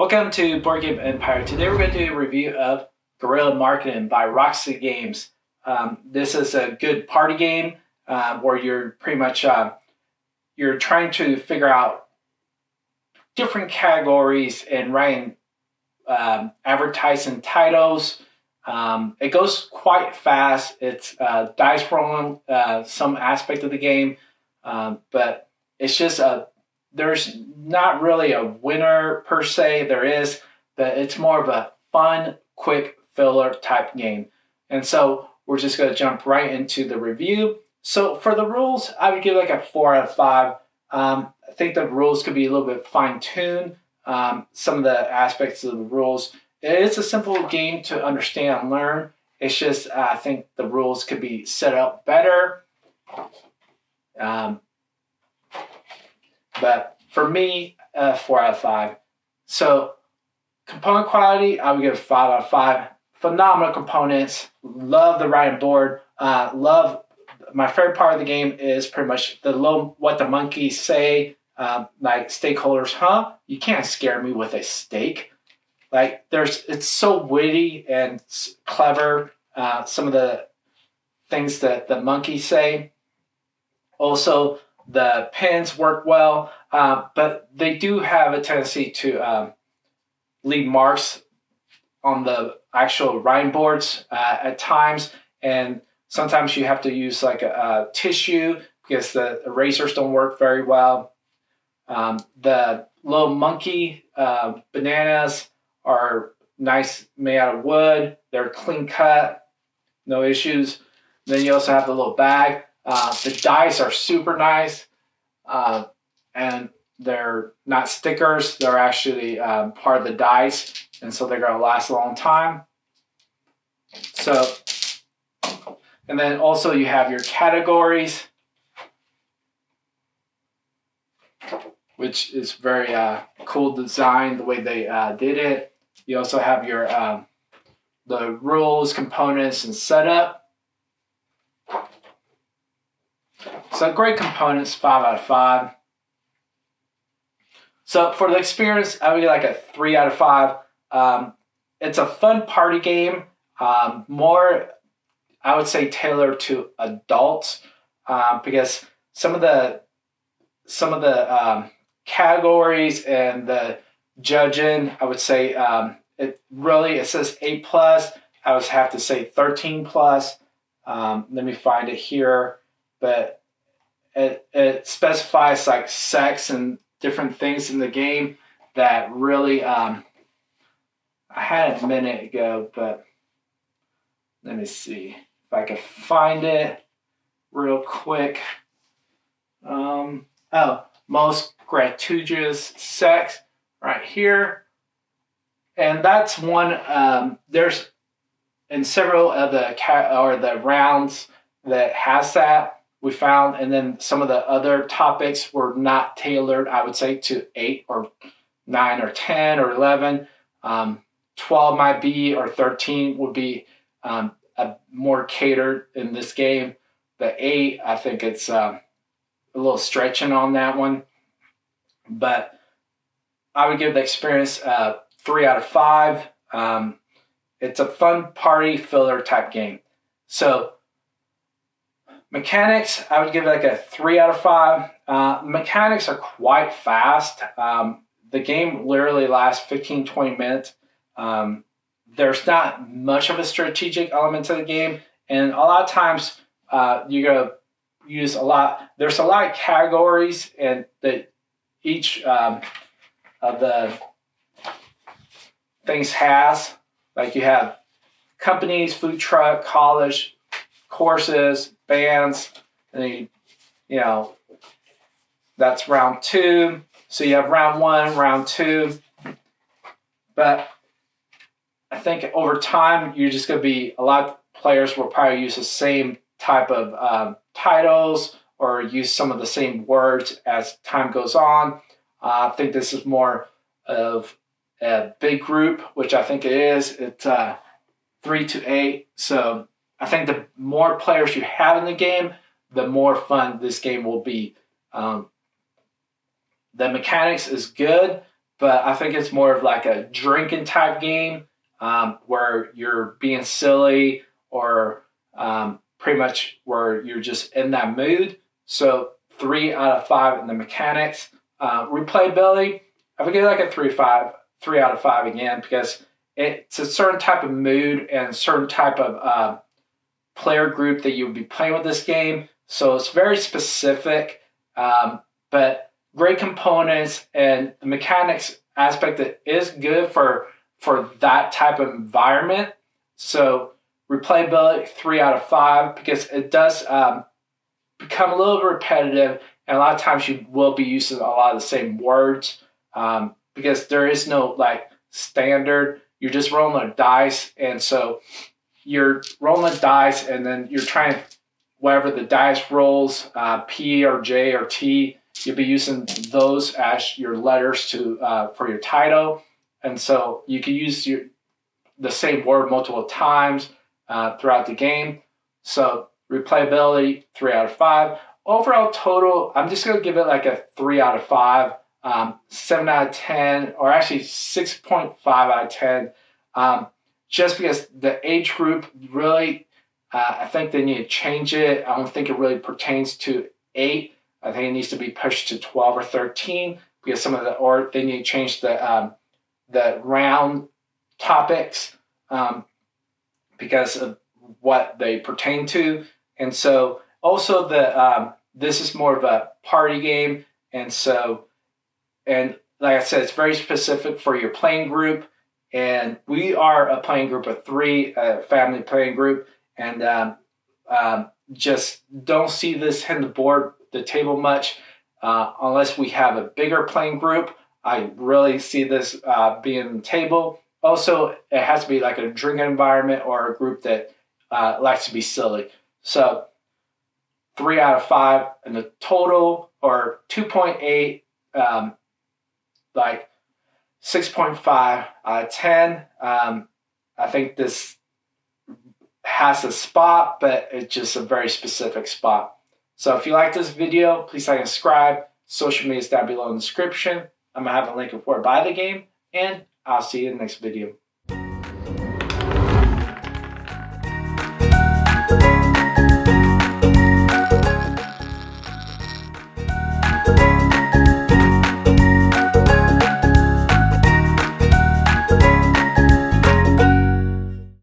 Welcome to Board Game Empire. Today we're going to do a review of Guerrilla Marketing by Roxley Games. This is a good party game where you're pretty much you're trying to figure out different categories and writing advertising titles. It goes quite fast. It's dice rolling some aspect of the game, but it's just there's not really a winner per se. There is, but it's more of a fun, quick filler type game. And so we're just going to jump right into the review. So for the rules, I would give like a 4 out of 5. I think the rules could be a little bit fine-tuned. Some of the aspects of the rules. It's a simple game to understand and learn. It's just I think the rules could be set up better. But for me, 4 out of 5. So component quality, I would give 5 out of 5. Phenomenal components. Love the writing board. Love my favorite part of the game is pretty much what the monkeys say. Like stakeholders, huh? You can't scare me with a steak. Like it's so witty and clever. Some of the things that the monkeys say. Also, the pens work well, but they do have a tendency to leave marks on the actual writing boards at times, and sometimes you have to use like a tissue because the erasers don't work very well. The little monkey bananas are nice, made out of wood. They're clean cut, no issues. Then you also have the little bag. The dice are super nice, and they're not stickers. They're actually part of the dice, and so they're going to last a long time. So, and then also you have your categories, which is very cool design, the way they did it. You also have your the rules, components, and setup. So great components, 5 out of 5. So for the experience, I would get like a 3 out of 5. It's a fun party game, more, I would say, tailored to adults, because some of the categories and the judging, I would say it says 8+. I would have to say 13+. Let me find it here, but it specifies like sex and different things in the game that really I had it a minute ago, but let me see if I can find it real quick. Most gratuitous sex right here, and that's one. There's in several of the rounds that has that. We found, and then some of the other topics were not tailored, I would say, to 8 or 9 or 10 or 11. 12 might be, or 13 would be more catered in this game. The 8, I think it's a little stretching on that one. But I would give the experience 3 out of 5. It's a fun party filler type game. So mechanics, I would give it like a 3 out of 5. Mechanics are quite fast. The game literally lasts 15-20 minutes. There's not much of a strategic element to the game, and a lot of times you're going to use a lot. There's a lot of categories, and that each of the things has. Like you have companies, food truck, college, courses, bands, and that's round 2. So you have round 1, round 2. But I think over time, you're just going to be, a lot of players will probably use the same type of titles or use some of the same words as time goes on. I think this is more of a big group, which I think it is. It's 3 to 8. So I think the more players you have in the game, the more fun this game will be. The mechanics is good, but I think it's more of like a drinking type game where you're being silly or pretty much where you're just in that mood. So 3 out of 5 in the mechanics. Replayability, I would give it like a 3 out of 5 again, because it's a certain type of mood and a certain type of player group that you would be playing with this game. So it's very specific, but great components, and the mechanics aspect that is good for that type of environment. So replayability 3 out of 5, because it does become a little repetitive, and a lot of times you will be using a lot of the same words because there is no like standard. You're just rolling a dice, and so you're rolling the dice, and then you're trying whatever the dice rolls, P or J or T. You'll be using those as your letters to for your title, and so you can use the same word multiple times throughout the game. So replayability 3 out of 5. Overall total, I'm just gonna give it like a 3 out of 5, 7 out of 10, or actually 6.5 out of 10. Just because the age group really, I think they need to change it. I don't think it really pertains to 8. I think it needs to be pushed to 12 or 13, because or they need to change the round topics because of what they pertain to. And so also this is more of a party game, and like I said, it's very specific for your playing group. And we are a playing group of 3, a family playing group, and just don't see this hitting the table much unless we have a bigger playing group. I really see this being the table. Also, it has to be like a drinking environment or a group that likes to be silly. So 3 out of 5 in the total, or 2.8, like 6.5 out of 10. I think this has a spot, but it's just a very specific spot. So if you like this video, please like and subscribe. Social media is down below in the description. I'm going to have a link of where to buy the game, and I'll see you in the next video.